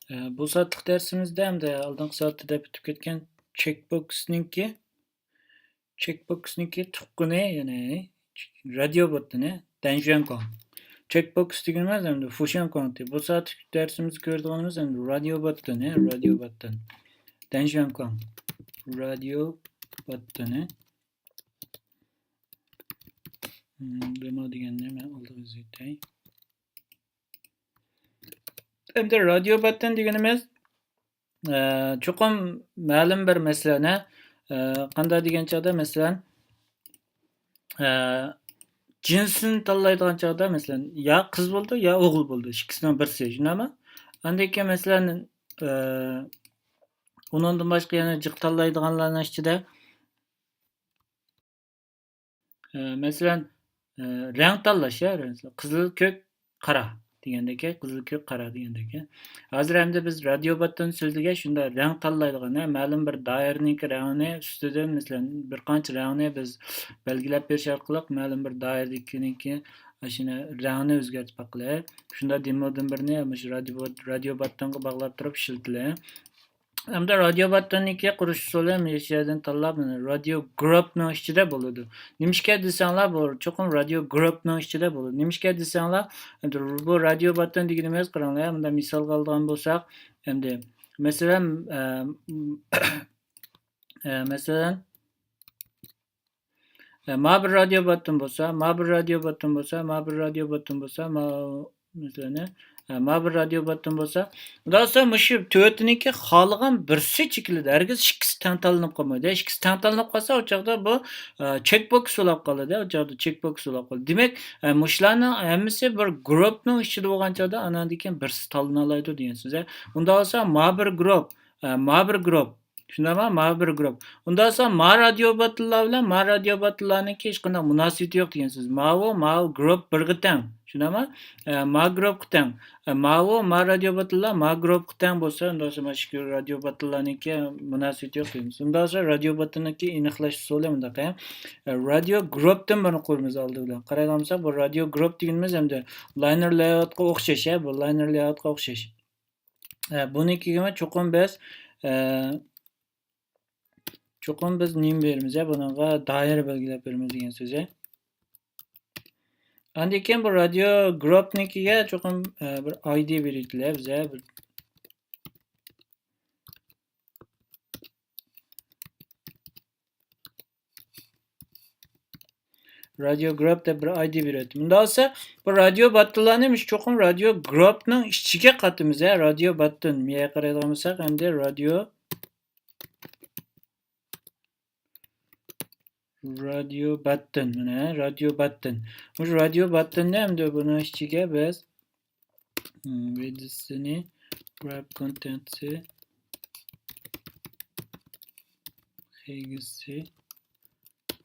Bu saatlik dersimizde hem de aldığımız saatte de bitip ketken checkbox'niki tuqquni yani radio botini Danjuan. Checkbox deganimiz endi function konti. Bu saatlik dersimiz ko'rdiganimiz endi radio botini, Danjuan. Radio botini. Nima deganini men oldingiz aytay. Endi radio bottin deganimiz cho'qim ma'lum bir masalani qanday degan chog'da masalan jinsini tanlaydigan chog'da masalan yo qiz bo'ldi yo o'g'il bo'ldi ikkisidan birisi shundaymi andan keyin masalan undan boshqa yana jiq tanlaydiganlarning ichida masalan rang tanlash ya qizil ko'k qora degandek qizil ko'k qora degandek hozir endi biz radio botdan so'zlagan shunda rang tanlaydigan ma'lum bir doirniki rangini ustidan masalan bir qancha rangni biz belgilab berish orqali ma'lum bir doirnikiniki shuni rangni o'zgartib aqlab shunda demodan birini radio bottonga bog'lab turib ishlatiladi. Hamda radio bottoniki qurish usuli meshadan tanlab radio groupning ichida bo'ladi. Nimishga desanglar bu cho'qim radio groupning ichida bo'ladi. Nimishga desanglar bu radio botton deganimiz qaranglar, bunda misol oladigan bo'lsak, endi masalan ma bir radio botton bo'lsa, ma bir radio botton bo'lsa, masalan ma bir radio botton bo'lsa, do'stlar mushu to'rtiniki xohlagan birsi chekiladi. Hargiz ikkisi tantalinib qolmaydi. Ikkisi tantalinib qolsa, o chaqda bu checkbox bo'lib qoladi. O chaqda checkbox bo'lib qoladi. Demak, mushlarning hammasi bir groupning ichida bo'lgan chaqda andan keyin birsi tanlana oladi degansiz. Unda olsa ma bir group Shundaymi? Ma bir grup. Undan so'ng ma radio botlar bilan ma radio botlarniki hech qanday munosabati yo'q degansiz. Ma grup birga teng. Shundaymi? Ma grup teng. Ma radio botlar ma grup teng bo'lsa, undan so'ng shu radio botlarniki munosabati yo'q deymiz. Undan so'ng radio botlarniki aniqlash usuli bunday. Radio grupdan buni qo'yamiz oldi bilan. Qaraganimizda bu radio grup deganimiz hamda liner layoutga o'xshash, bu liner layoutga o'xshash. Bunikiga cho'qim biz nim berimiz bunga doira belgilab beramiz degan so'z. Andan keyin bu radio groupnikiga cho'qim bir ID berayliklar biz radio group deb bir ID beradi. Bunda olsa bu radio bottonlarni cho'qim radio groupning ichiga qatimiz radio botton. Menga qaraydigan bo'lsak, endi radio button mana radio button. O'sha radio buttonni hamda buni ichiga biz redisini web contentsi hegisi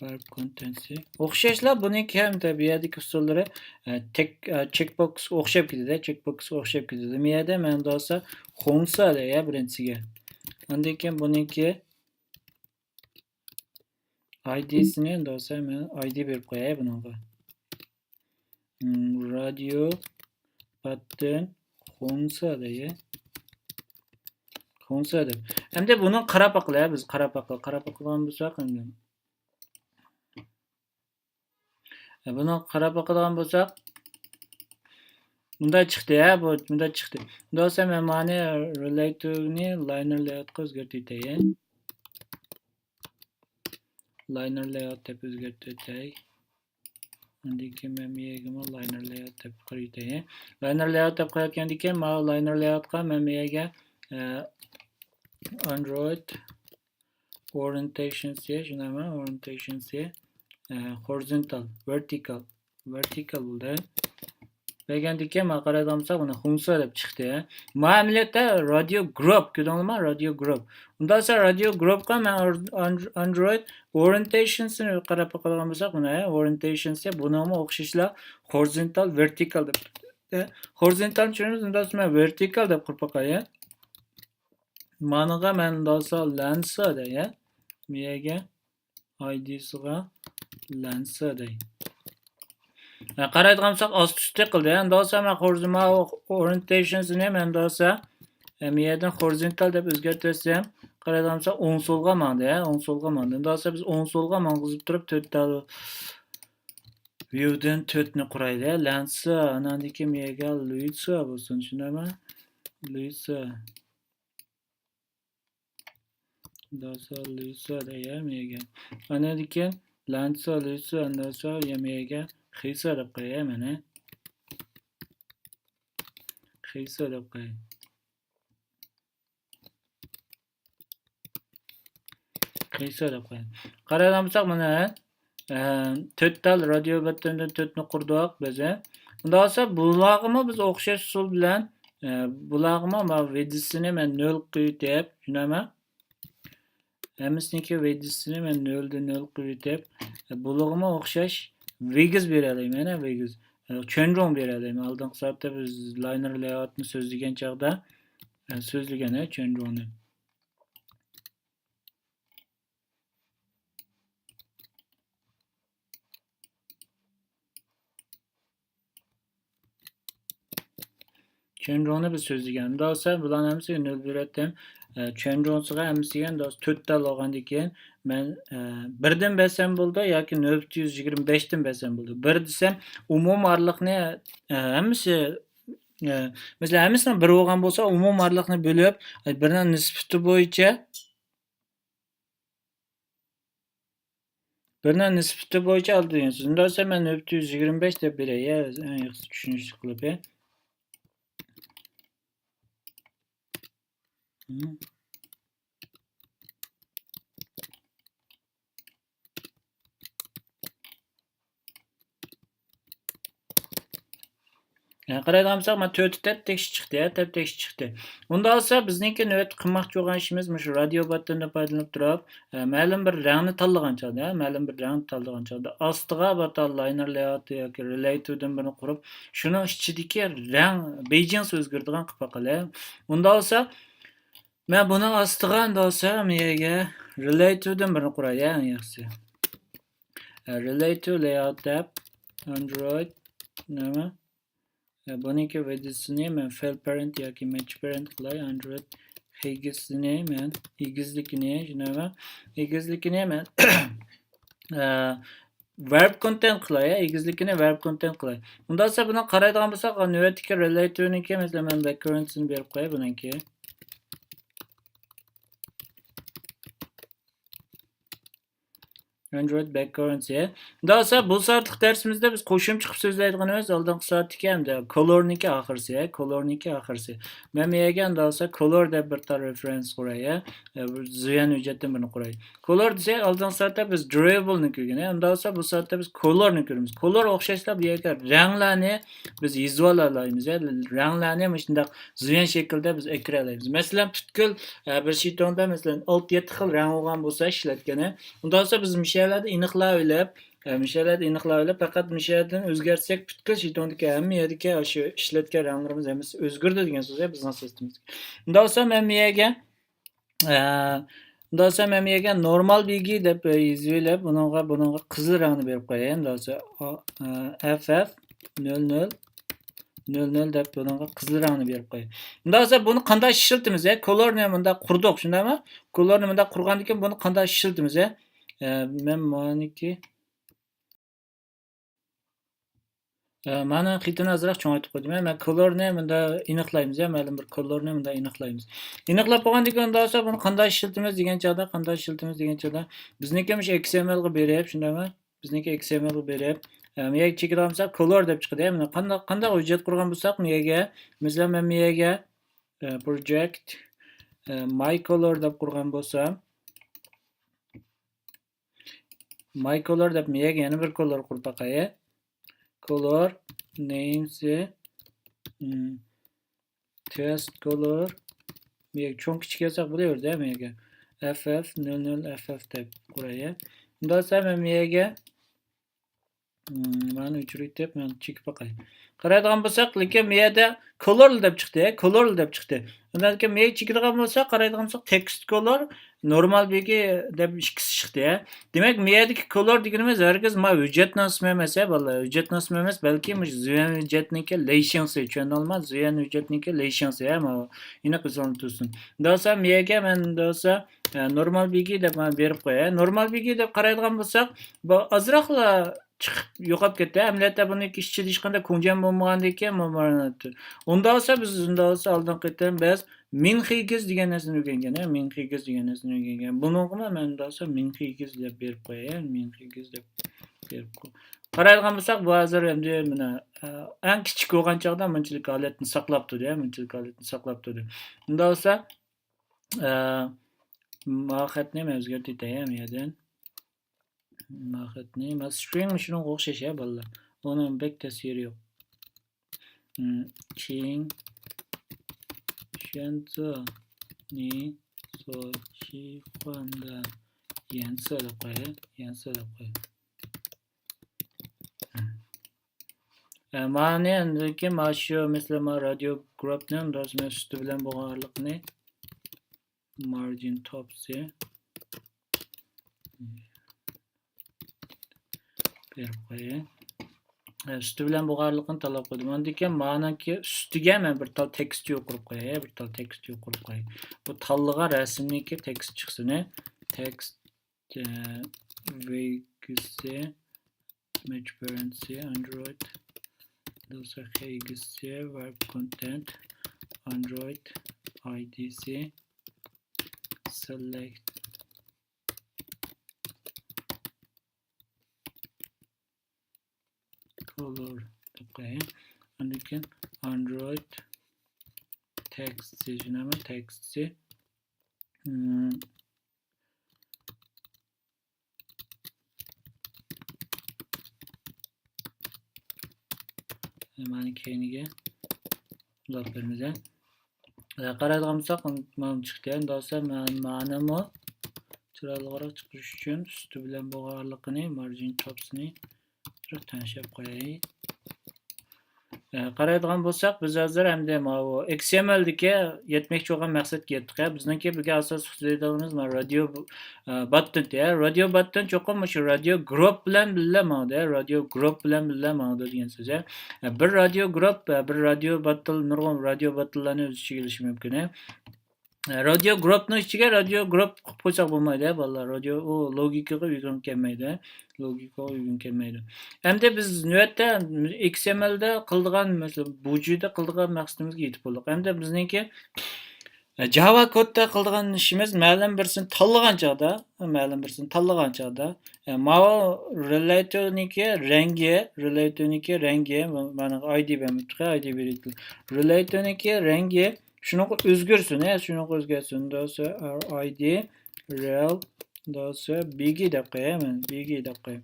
web contentsi o'xshashlar buniki hamda bu yerdagi usullari checkbox o'xshab ketadi. Bu yerda men dosa xonsa ya birinchisiga. Undan keyin buniki ID'sini dosa men ID berib qo'yay bunga. Radio button xonsa deb. Endi buni qarab aqlay biz qarab aqlagan bo'lsak endi. Buni qarab aqlagan bo'lsak bunda chiqdi bunda chiqdi. Dosa men mani relativni liner layoutga o'zgartirib liner layout deb o'zgartirib undan keyin men miyagima liner layout deb qo'yay. Liner layout deb qo'ygandan keyin men liner layoutga men miyaga Android orientation horizontal vertical bo'ldi. Degandan keyin men qaraganimda buni xunsa deb chiqdi. Ma'miliyatda radio group ko'rdingizmi? Radio group. Undan so'ng radio groupga men Android orientationsini qarab qolgan bo'lsak, buni orientationsi buni ham o'xshashlar horizontal vertical deb. Horizontal tushunamiz, undan so'ng vertical deb qilib qo'yay. Maniga men dosa lansa deya. Miyaga ID'siga lansa dey. Qaraydigan bo'lsak ost-usti qildi. Endi dosa men horizontal orientationsini men dosa Yerden horizontal deb o'zgartirsam, qaraydigansa o'ng so'lga mandi, o'ng so'lga mandi. Undan sonra biz o'ng so'lga mang'izib turib 4 ta view'dan 4 ni quraydi. Lansa anandiki mega Luisa bo'lsin, tushunarmi? Luisa. Dasa Luisa deya mega. Anandiki Lansa Luisa undan sonra mega Xisa deb qo'yay mana. Xisa deb qo'yay. Xisa deb qo'yay. Qaraganimizda mana 4 tal radio battandan 4 ni qurdik biz. Undan sonra bularga biz o'xshash usul bilan bularga ma vedisini men 0 qo'yib, tushunarmi? Hammasiniki vedisini men 0 dan 0 qo'yib, bularga o'xshash vegiz beralayman, mana vegiz. Chainron beralayman. Oldingi soatda biz liner layoutni so'zlagan chaqda so'zlagan chainronni. Chainronni biz so'zlagan. Undan sonra bularni hammasiga 0 beratdim. Chainronsiga hammasiga 4 tal olgandan keyin men 1 dan bersam bo'ldi yoki 0.125 dan bersam bo'ldi. 1 desam umum orliqni hammasi mesela hammasini 1 bo'lgan bo'lsa umum orliqni bo'lib, birning nisbati bo'yicha oldirgansiz. Undan sonra men 0.125 deb beray, yaxshi tushunishli qilib. Qaraydigansak, mana 4 ta tekst chiqdi. Undan sonra bizniki navbat qilmoqchi bo'lgan ishimiz shu radio battandan foydalanib turib, ma'lum bir rangni tanlagan chog'da, ostiga batal liner layout yoki relative'dan birini qurib, shuni ichidagi rang bejins o'zgartirgan qilib qo'yay. Undan sonra men buni ostiga mega relative'dan birini quray, yaxshi. Relative layout deb Android nima? Buniki vedisini men fail parent yoki match parent qilay. Android egizini men men verb content qilay, egizlikini verb content qilay. Undan sonra buni qaraydigan bo'lsak, navbatdagi relative'niki masalan men background'ini berib qo'yay buniki. Android background'si. Daha sonra bu saatlik dersimizde biz qo'shimcha qilib so'zlaydiganimiz oldingi soatdagi hamda colorniki oxirisi. Men megan daha sonra color deb bir ta reference quray, zuyan hujjatdan birini quray. Color desak, oldingi soatda biz durable'ni ko'rgan, undan sonra bu soatda biz colorni ko'ramiz. Color o'xshashlar bu yerga ranglarni biz yozib olamiz, ranglarni mana shunday zuyan shaklda biz ekralaymiz. Masalan, butkul bir shitonda masalan 6-7 xil rang bo'lgan bo'lsa ishlatgan, undan sonra biz mishalarda aniqlab faqat mishadan o'zgartsak butkul shitondagi hamma yerdagi shu ishlatgan ranglarimiz hammasi o'zgardi degan so'z bizning sistemimizda. Undan sonra men miyaga normal bilgi deb yozib, bunga qizil rangni berib qo'yay. Undan sonra FF00 deb bunga qizil rangni berib qo'yay. Undan sonra buni qanday ishlatamiz? Colorni bunda qurdik, shundaymi? Colorni bunda qurgandan keyin buni qanday ishlatamiz? Men maniki mana xitini azroq cho'ng'aytib qo'ydim. Men colorni bunda aniqlaymiz, ma'lum bir colorni bunda aniqlaymiz. Aniqlab bo'lgandan keyin undan sonra buni qanday ishlatamiz degan chog'da, bizniki XML ga berib, shundaymi? Bizniki XML ga berib, miyaga cheklamsa color deb chiqadi. Mana qanday hujjat qurgan bo'lsak, miyaga, masalan, men miyaga project my color deb qurgan bo'lsam, my color deb miyaga yana bir color qurib qo'yay. Color names test color miyaga cho'ng kichik yozsak bo'laverdi, miyaga ff00 ff deb qo'yay. Undan sonra men miyaga Mana o'chirib deb men chekib boqay. Qaraydigan bo'lsak, lekin bu yerda color deb chiqdi, color deb chiqdi. Undan keyin men chekadigan bo'lsak, qaraydigan bo'lsak, text color normal bilgi deb ikkisi chiqdi. Demak, bu yerdagi color deganimiz hargiz ma hujjatning ismi emas, bolalar. Hujjatning ismi emas, balki Zuyan hujjatniki lisensi, tushunolmaz. Zuyan hujjatniki lisensi, ma ina qilsan tursin. Dosa mega men dosa normal bilgi deb men berib qo'yay. Normal bilgi deb qaraydigan bo'lsak, bu azroqla chiqib yo'qolib ketdi. Amaliyotda buni ishchida hech qanday ko'njam bo'lmagandan keyin unda olsa biz unda olsa oldin qaytdan biz minxigiz degan narsani o'rgangan, minxigiz degan narsani o'rgangan. Buni o'qima men unda olsa minxigiz deb berib qo'yay, minxigiz deb berib qo'y. Qaraydigan bo'lsak, bu hozir endi mana eng kichik bo'lgan chog'da bunchalik holatni saqlab turdi, bunchalik holatni saqlab turdi. Unda olsa xatni men o'zgartiraymi ham yerdan. Xatni men string shunga o'xshash bolalar. Uni bek ta'siri yo'q. Ching shenzo ni so chi xanda yansa deb qo'y, yansa deb qo'y. Mana endi ki shu masalan radio groupni dozma usti bilan bo'lganlikni margin topsi berib qo'yay. Usti bilan bo'lganlikni talab qildim. Undan keyin ma'naki ustiga men bir tal tekst yo'qirib qo'yay, bir tal tekst yo'qirib qo'yay. Bu tanlagan rasmniki tekst chiqsin. Text vgc image parency Android dosa hgc web content Android IDC select color okay, and you can Android text seçineme text'i hemen keyiniga ulatlarımıza qaraydigan bo'lsak, mana chiqdi. Dosa ma'nimi chiroyliroq chiqish uchun usti bilan bo'lganligini margin topsini tanishib qo'yay. Qaraydigan bo'lsak, biz hozir hamda XML'dagi yetmoqchi bo'lgan maqsadga yetdik. Bizningki bizga asosiy xususiyatimiz radio button. Radio button cho'qim shu radio group bilan billamadi. Radio group bilan billamadi degan so'z. Bir radio group, bir radio button, nurg'un radio buttonlarni o'z ichiga olishi mumkin. Radio groupning ichiga radio group qilib qo'ysak bo'lmaydi, bolalar. Radio u logikaga uygun kelmaydi. Logikaga uygun kelmaydi. Endi biz navbatda XMLda qildigan, masalan, bujuda qildigan maqsadimizga yetib bo'ldik. Endi bizningki Java kodda qildigan ishimiz ma'lum birsini tanlagan chog'da, mana relativniki rangi, mana ID beradi. Relativniki rangi shuni o'zgarsin, dosa id rel dosa bg deb qo'yaman, bg deb qo'yam.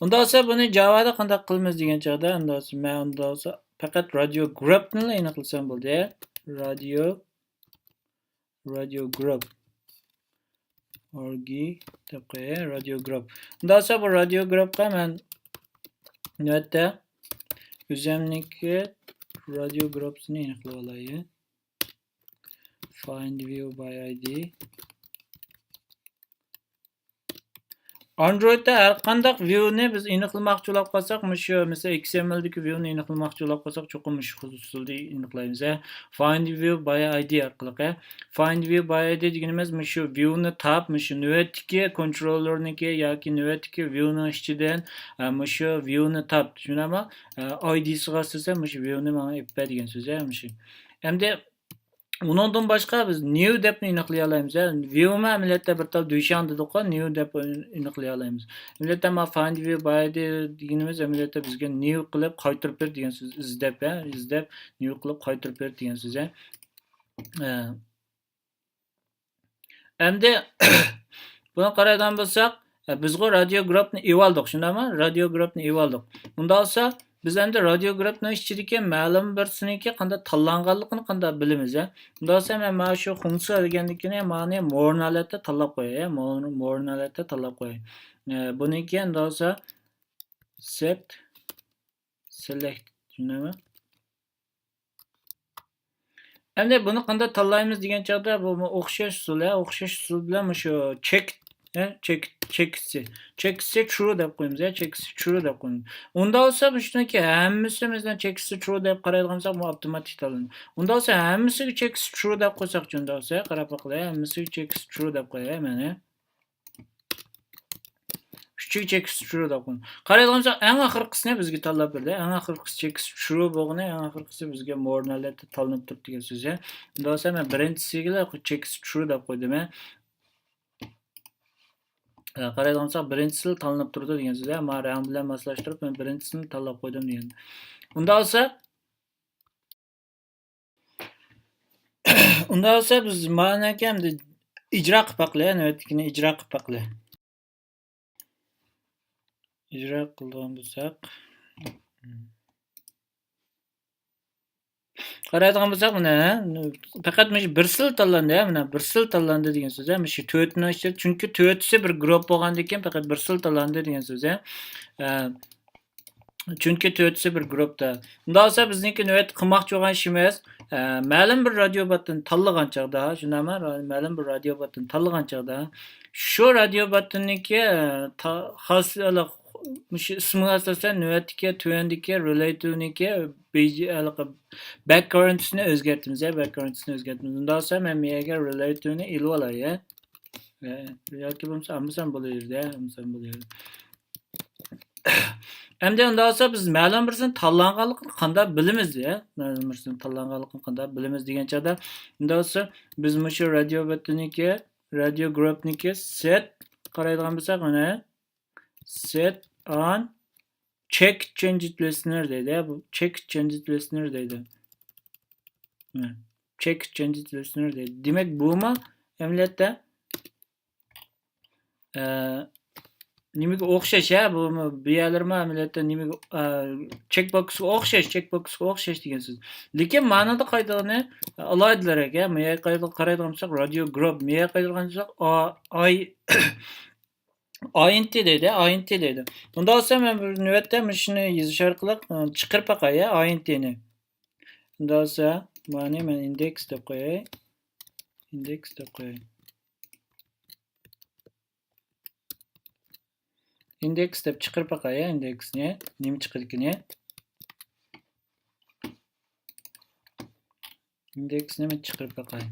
Unda olsa buni Java'da qanday qilamiz degan chog'da, men faqat radio groupni aniqlasam bo'ldi. Radio group org deb qo'yay, radio group. Unda olsa bu radio groupga men navbatda o'zimniki radio groupsini aniqlab olay. Find view by id. Androidda har qanday viewni biz aniqlamoqchi bo'lib qolsak, shu masalan XMLdagi viewni aniqlamoqchi bo'lib qolsak, cho'qim shu usulda aniqlaymiz. Find view by id orqali. Find view by id deganimiz shu viewni tab, shu navbatdagi controller'niki yoki navbatdagi viewning ichidan shu viewni tab. Tushunami? ID'siga silsa shu viewni menga ippa degan so'z. Endi undan boshqa biz new deb aniqlay olamiz. View'ma amaliyotda bir tal dushan dedik-ku, new deb aniqlay olamiz. Amaliyotda ma find view by id deganimiz amaliyotda bizga new qilib qaytarib ber degan so'z, izlab new qilib qaytarib ber degan so'z. Endi buni qaraydigan bo'lsak, bizga radio groupni evaldik, shundaymi? Radio groupni evaldik. Bunda olsa biz endi radio groupning ichidagi ma'lum birsiniki qanday tanlanganligini qanday bilamiz. Bunda olsa men mana shu funksiya deganlikni ma'ni mo'rnalatda tanlab qo'yay, mo'rnalatda tanlab qo'yay. Buniki endi olsa set select shundaymi? Endi buni qanday tanlaymiz degan chog'da bu o'xshash usul, o'xshash usul bilan shu checkisi true deb qo'yamiz, checkisi true deb qo'yamiz. Unda olsa shuniki hammasimizdan checkisi true deb qaraydigan bo'lsak, bu avtomatik tanlanadi. Unda olsa hammasiga checkisi true deb qo'ysak, unda olsa qarab boqinglar, hammasiga checkisi true deb qo'yay mana. Küçük checkisi true deb qo'yamiz. Qaraydigan bo'lsak, eng oxirgisini bizga tanlab berdi. Eng oxirgisi checkisi true bo'lgani, eng oxirgisi bizga mornalarda tanlanib turibdi degan so'z. Unda olsa men birinchisiga checkisi true deb qo'ydim. Qaraydigan bo'lsak, birinchisi tanlanib turdi degan so'z. Men rang bilan moslashtirib, men birinchisini tanlab qo'ydim degan. Unda olsa biz mana endi ijro qilib baqlaylik, navbatdagini ijro qilib baqlaylik. İcra qilgan bo'lsak, qaraydigan bo'lsak, mana faqat mana bir sil tanlandi, mana bir sil tanlandi degan so'z. Mana shu 4 ni ichida, chunki 4si bir guruh bo'lgandan keyin faqat bir sil tanlandi degan so'z. Chunki 4si bir guruhda. Unda olsa bizniki navbat qilmoqchi bo'lgan ishimiz, ma'lum bir radiobatni tanlagan chog'da, shundaymi? Ma'lum bir radiobatni tanlagan chog'da, shu radiobatniki xoslik ismi asosan navbatdagi tuvandagi relativniki backgrounds'ni o'zgartimiz, backgrounds'ni o'zgartimiz. Unda olsa men mega relativni ilib olay, yoki bo'lmasa amsan bo'laverdi, amsan bo'laverdi. Endi unda olsa biz ma'lum birsini tanlanganligini qanday bilamiz, ma'lum birsini tanlanganligini qanday bilamiz degan chog'da, unda olsa biz shu radiobatniki, radio groupniki set qaraydigan bo'lsak, mana set on check change listener deydi. Bu check change listener deydi. Check change listener deydi. Demak, bumi amaliyotda nimaga o'xshash, bu biyalarmi amaliyotda nimaga checkboxga o'xshash degan so'z. Lekin ma'noda qaytagani alohidlar ekan. Men qaraydigan bo'lsak, radio group, men qaraydigan bo'lsak, INT deydi. Unda olsa men bu navbatda shuni yozish orqali chiqarib baqay, INTni. Unda olsa, mana men index deb qo'yay. Index deb chiqarib baqay, indexni, nima chiqadikini. Indexni men chiqarib baqay.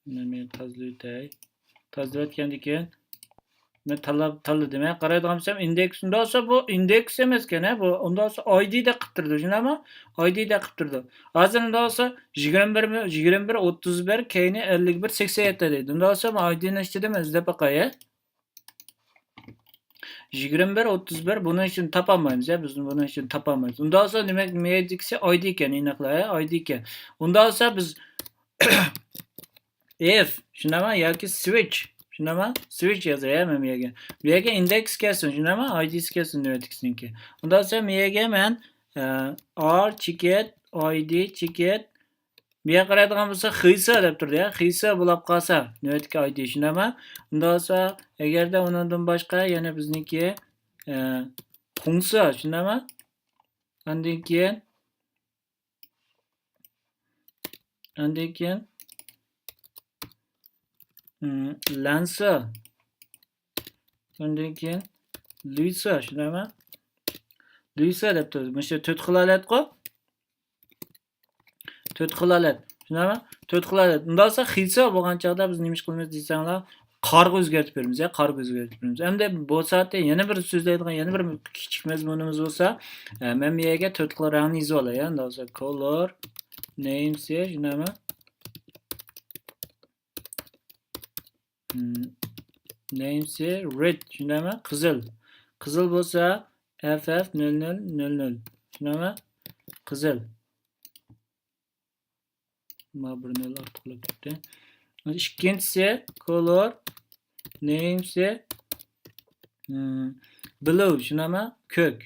Men tozlayotgandan keyin men tanladim. Qaraydigan bo'lsam, indeks unda olsa bu indeks emas ekan, bu unda olsa ID da qilib turdi, shundaymi? ID da qilib turdi. Hozir unda olsa 21 31 keyni 51 87 deydi. Unda olsa men ID ni ichida men izlab baqay. 21 31 buning uchun topolmaymiz, biz buning uchun topolmaymiz. Unda olsa demak mediksi ID ekan, aniqlay, ID ekan. Unda olsa biz if shundaymi yoki switch yozay men bu yerga index kelsin, shundaymi? ID kelsin navbatdagisiniki. Unda olsa men men r ticket ID ticket bu yerga qaraydigan bo'lsa xisa deb turdi, xisa bo'lib qolsa navbatdagi ID, shundaymi? Unda olsa agarda undan boshqa yana bizniki qunsa, shundaymi? Undan keyin Lansa. Undan keyin Luisa, shundaymi? Luisa deb turdi. Mana shu 4 xil holat-ku. 4 xil holat. Shundaymi? 4 xil holat. Unda olsa xilsa bo'lgan chog'da biz nima ish qilamiz desanglar, qarg'a o'zgartib beramiz, qarg'a o'zgartib beramiz. Endi bu soatda yana bir so'zlaydigan yana bir kichik mazmunimiz bo'lsa, men bu yerga 4 xil rangni yozib olay. Unda olsa color names, shundaymi? Names red, shundaymi? Qizil bo'lsa FF0000, shundaymi? Qizil. Ma bir nol ortiqlab ketdi. Ikkinchisi color names blue, shundaymi? Ko'k.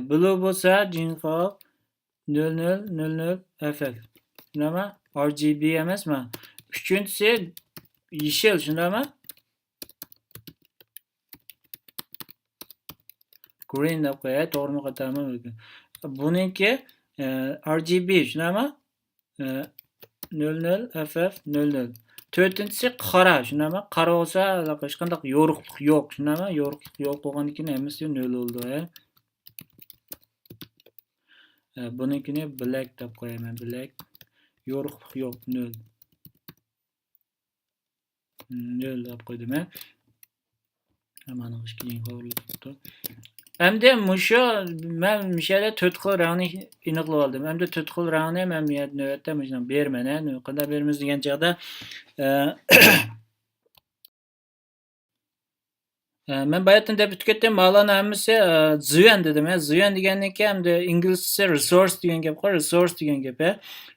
Blue bo'lsa jinxo 0000 FF. Şunama RGB emasmi? Uchinchisi yeşil, shundaymi? Green deb qo'yay, to'g'rimi xatomi mumkin. Buniki RGB, shundaymi? 00 FF 00. To'rtinchisi qora, shundaymi? Qora bo'lsa, hech qanday yorug'lik yo'q, shundaymi? Yorug'lik yo'q bo'lgandan keyin hammasi 0 bo'ldi. Bunikini black deb qo'yaman, black. Yorug'lik yo'q, 0. 0 deb qo'ydim. Mana ishkining qo'yilibdi. Endi mushu men mishada 4 xil rangni aniqlab oldim. Endi 4 xil rangni men navbatda mana berman. Qanday beramiz degan chog'da men bayatdan deb o'tib ketdim. Ma'loni hammasi zuyan dedim. Zuyan degandan keyin endi inglizcha resource degan gap bor, resource degan gap.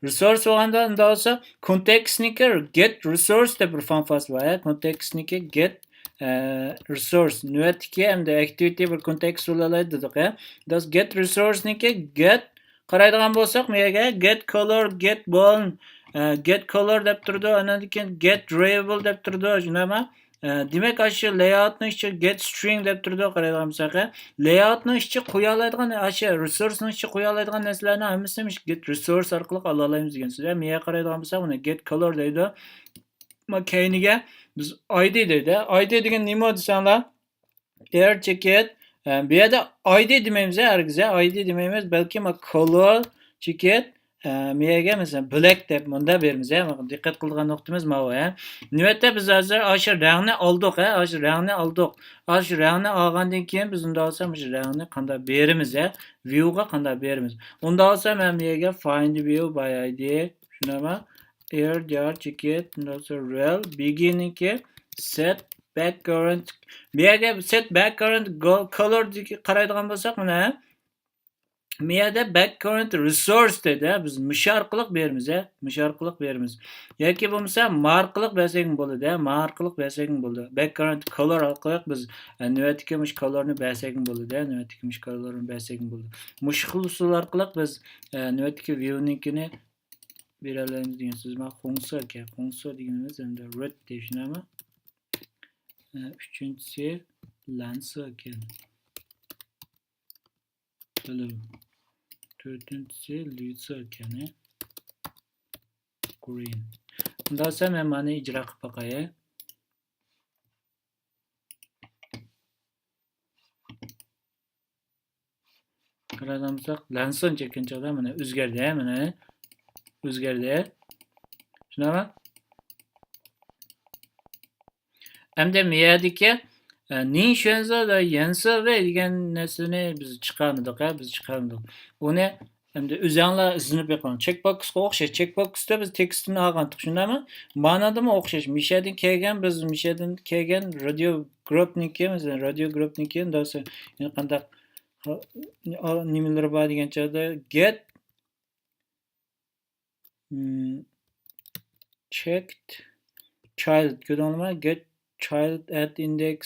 Resource bo'lganda unda bo'lsa context-niki get resource deb bir fanfas bor. Context-niki get resource. Navbatdagi endi activity bir context bo'lalaydi dedik. Das get resource-niki get qaraydigan bo'lsak, menga get color, get bone, get color deb turdi. Undan keyin get variable deb turdi. Shunami? Demak, shu layoutni ichiga get string deb turdi, qaraydigan bo'lsak, layoutni ichiga qo'ya oladigan, shu resourcening ichiga qo'ya oladigan narsalarni hammasini get resource orqali ola olamiz degan so'z. Menga qaraydigan bo'lsak, buni get color deydi. Keyiniga biz id deydi. Id degan nima desanglar? Air ticket. Bu yerda id demaymiz, hargiz id demaymiz, balki color ticket menga masalan black deb bunda beramiz. Diqqat qilgan nuqtamiz mana. Navbatda biz hozir shu rangni oldik, shu rangni oldik. Shu rangni olgandan keyin biz unda olsa shu rangni qanday beramiz, view ga qanday beramiz. Unda olsa men menga find view by id shunama air jar ticket unda olsa rel beginning set background. Bu yerga set background color qaraydigan bo'lsak, mana bu yerda background resource dedi. Biz musha orqali beramiz, musha orqali beramiz. Yoki bo'lmasa marqiliq bersak bo'ladi, marqiliq bersak bo'ladi. Background color orqali biz navbatdagi mush colorni bersak bo'ladi, navbatdagi mush colorni bersak bo'ladi. Mush xil usul orqali biz navbatdagi viewnikini beramiz degan so'z. Men funksiya deganimiz endi root deyishnaman. Uchinchisi lancer ekan. To'rtinchisi lyser ekan. Green. Unda esa men mana ijro qilib boqay. Qaramsak, lancer chekkanchada mana o'zgardi, mana o'zgardi. Shunami? Endi miyadagi ning shunza yansa degan narsani biz chiqarmadik. Uni endi o'zinglar izinib yiqon. Checkboxga o'xshash. Checkboxda biz tekstni olgandik, shundaymi? Ma'nodami o'xshash. Mishadan kelgan radio groupniki, masalan, radio groupniki dosa qanday nimalar bor degan chog'da get checked child ko'rdingmi? Get child at index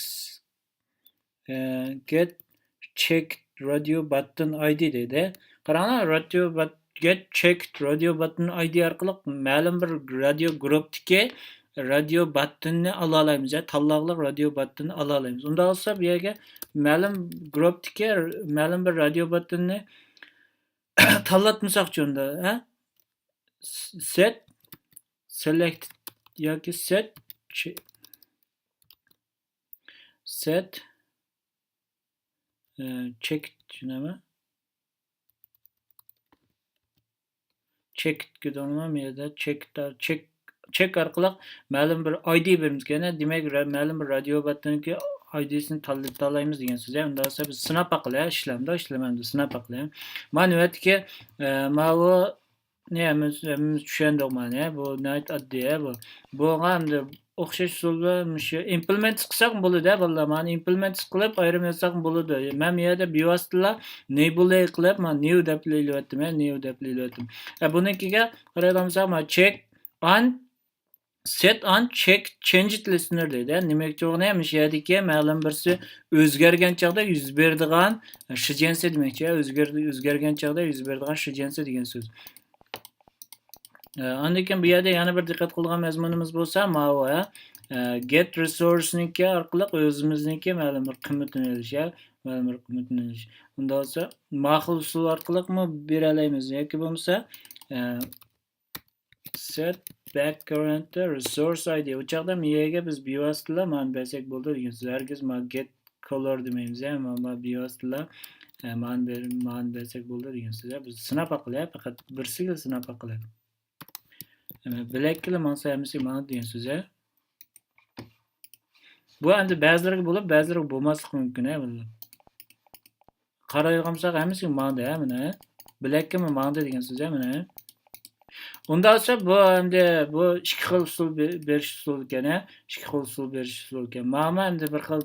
get checked radio button id dedi. Qaranglar, get checked radio button id orqali ma'lum bir radio groupdagi radio buttonni ola olamiz, tanloqli radio buttonni ola olamiz. Unda olsa bu yerga ma'lum groupdagi ma'lum bir radio buttonni tanlatmasak unda, set select yoki set checked shunami? Check ko'rdingmi? Menda check orqali ma'lum bir id beramiz ekan. Demak, ma'lum bir radio buttoniga id'sini tanlaymiz degan so'z. Unda esa biz sinab aqlay, ishlamamda sinab aqlay. Mana navbatga mana neyamiz tushundik mana. Bu night addiya bu. Bu hamda o'xshash usulda implement qilsak bo'ladi, bolalar. Mana implement qilib ayrim yasak bo'ladi. Men bu yerda bevositalar enable qilib, men new deb ilayotdim. Bunikiga qaraydigan bo'lsak, check on set on check changed listener deydi. Demek çoğuna yemiş yerdeki ma'lum birisi o'zgargan chaqda yuz beradigan shijensi demakchi. O'zgargan chaqda yuz beradigan shijensi degan so'z. Ondan keyin bu yerda yana bir diqqat qilgan mazmunimiz bo'lsa, mana get resource'niki orqali o'zimizniki ma'lum bir qimmatini olish, ma'lum bir qimmatini olish. Unda bo'lsa, ma'qul usul orqali bera olamiz yoki bo'lmasa set background resource id. O chaqda miyaga biz bevosita mana bersak bo'ldi degan so'z. Hargiz mana get color demaymiz, mana bevosita mana bersak bo'ldi degan so'z. Biz sinab qilyapmiz, faqat birsiga sinab qilyapmiz. Black'li mansa hamisi mana degan so'z. Bu endi ba'zilariga bo'lib, ba'zilariga bo'lmasligi mumkin, bular. Qarayolgansak hamisi mana, mana. Black'ga mana degan so'z, mana. Unda ise bu endi bu ikki xil usul berish usul ekan, ikki xil usul berish usul ekan. Mana endi bir xil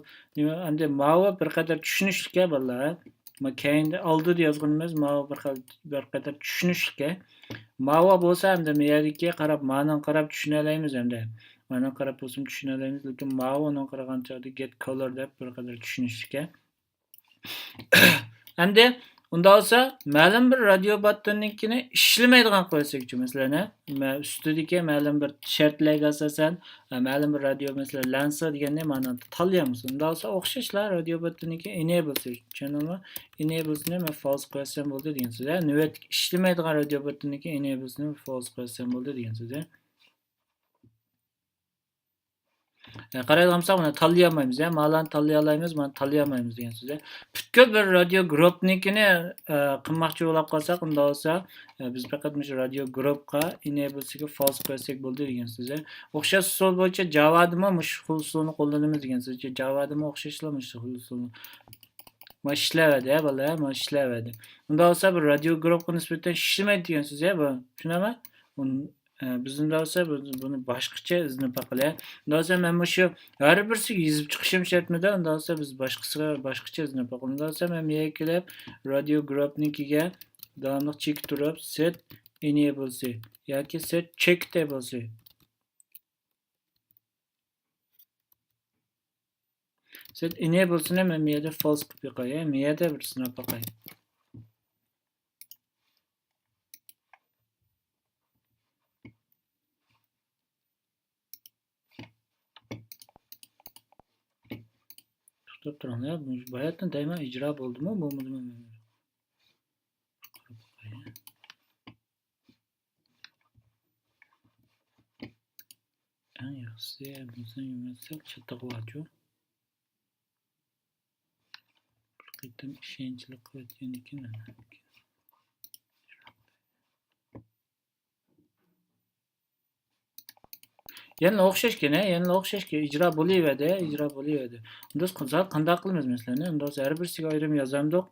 endi mana bir qadar tushunishga bolalar. Ma keyinda oldida yozganimiz mana bir qadar tushunishga. Mana bo'lsa endi miyadagi qarab, ma'noni qarab tushuna olamiz endi. Ma'noni qarab bo'lsam tushuna olamiz, lekin mana uni qaragancha get color deb bir qadar tushunishga. Endi unda olsa ma'lum bir radio battoninkini ishlamaydigan qo'ysak-chi, masalan, ustidagi ma'lum bir shartlarga asosan ma'lum bir radio masalan lansa deganda ma'noni tanlaymiz. Unda olsa o'xshashlar radio battoniki enable channelmi enable ni false qo'ysam bo'ldi degan so'z. Navbat ishlamaydigan radio battoniki enable ni false qo'ysam bo'ldi degan so'z. Qarayolgansak buni tanlayolmaymiz, ma'loni tanlay olamiz, mana tanlayolmaymiz degan so'z. Butkul bir radio grupnikini qilmoqchi bo'lib qolsak, unda bo'lsa biz faqat o'sha radio grupga enablesiga false qo'ysak bo'ldi degan so'z. O'xshash usul bo'yicha Java'dami mush usulni qo'llanamiz degan so'z. Java'dami o'xshashlar mush usulni. Ma ishlaydi, bola, ma ishlaydi. Unda bo'lsa bir radio grupga nisbatan ishlamaydi degan so'z, bu. Tushunami? Bizim de olsa bunu başqacha izni paqilay. Unda olsa men shu har birsiga yozib chiqishim shartmidi. Unda olsa biz boshqacha izni paqilay. Unda olsa men menga kelib radio groupnikiga davomli check turib set enables yoki set check tables. Set enables'ni men miyada false qilib qo'yay. Miyada bir sinab paqay. Tutup turun ya. Bu hayatdan daima icra oldu mu? Bo'lmadimi? En yaxshisi bizdan yurmasak chatag'u bir qaytam ishonchli qilayotgan ekan. Yana o'xshashga ijro bo'laveradi. Unda qanday qilamiz masalan? Unda har birisiga ayrim yozamdiq.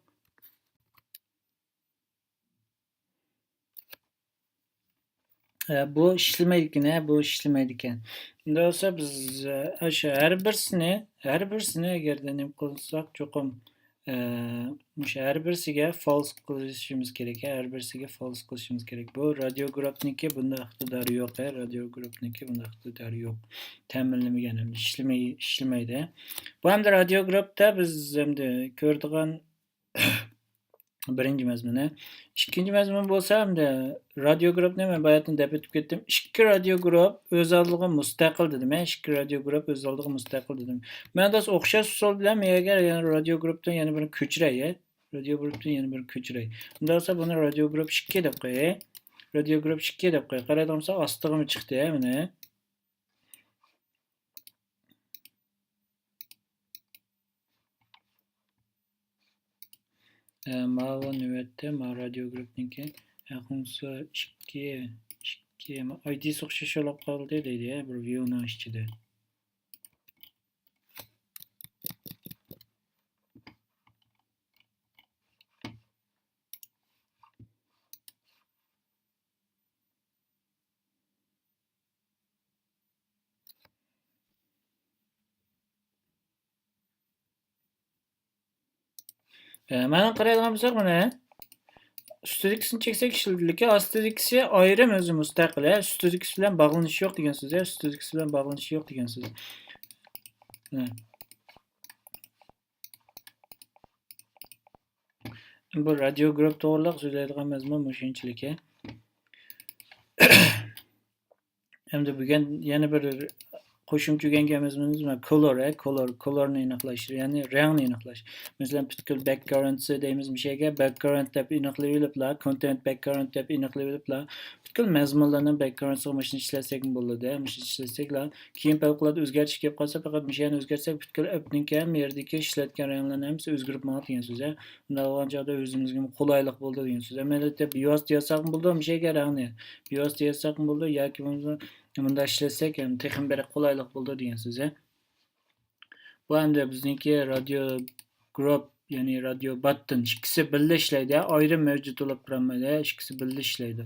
Bu ishlamaydi ekan. Unda bo'lsa biz o'sha har birisini agar nim qilsak cho'qim o'sha har birisiga false qilishimiz kerak. Har birisiga false qilishimiz kerak. Bu radio grupniki bunda iqtidori yo'q. Radio grupniki bunda iqtidori yo'q. Ta'minlamagan, ishlamaydi. Bu hamda radio grupda biz endi ko'rdigan birinchi mazmuni. Ikkinchi mazmun bo'lsa hamda radio grupni men bayatdan deb o'tib ketdim. Ikki radio grup o'z oldiga mustaqil dedim. Ikki radio grup o'z oldiga mustaqil dedim. Men de o'xshash usul bilan agar yana radio grupdan yana birini ko'chiray. Unda bo'lsa buni radio grup 2 deb qo'yay. Radio grup 2 deb qo'y. Qaradimsa ostig'imi chiqdi, mana. Ma'lum navbatda radio grupniki yaqinsa 2 ID o'xshash olib qoldi deydi, bir viewni ichida. Mana qaraydigan bo'lsak, mana Üstüdekisini çeksek işlevdiliki, astidikisi ayrı özü müstakil. Üstüdekisi bilen bağlanışı yok degan so'z. Üstüdekisi bilen bağlanışı yok degan so'z. Bu radio grup to'g'riliq so'zlaydigan mazmun shunchalik. Hamda bugun yana bir qo'shimcha o'rganganimiz nima? Colorni aniqlash, ya'ni rangni aniqlash. Masalan, butkul background'si deymiz bir şeyga background deb aniqlab oliblar, content background deb aniqlab oliblar. Butkul mazmunlarni background sig'mashini ishlasak bo'ladi. Mana ishlasaklar, keyin favqulodda o'zgarish kelib qolsa, faqat mishani o'zgartsak, butkul app'niki ham yerdagi ishlatgan ranglarni ham o'zgarib qoladi degan so'z. Bunday bo'lgan joyda o'zimizga qulaylik bo'ldi degan so'z. Mana deb bios desak bo'ldi, mishaga rangni. Bios desak bo'ldi yoki bunda ishlasak ham texnik bir qulaylik bo'ldi degan so'z. Bu hamda bizniki radio group, ya'ni radio button ikkisi birga ishlaydi. Ayrim mavjud bo'lib turmaydi. Ikkisi birga ishlaydi.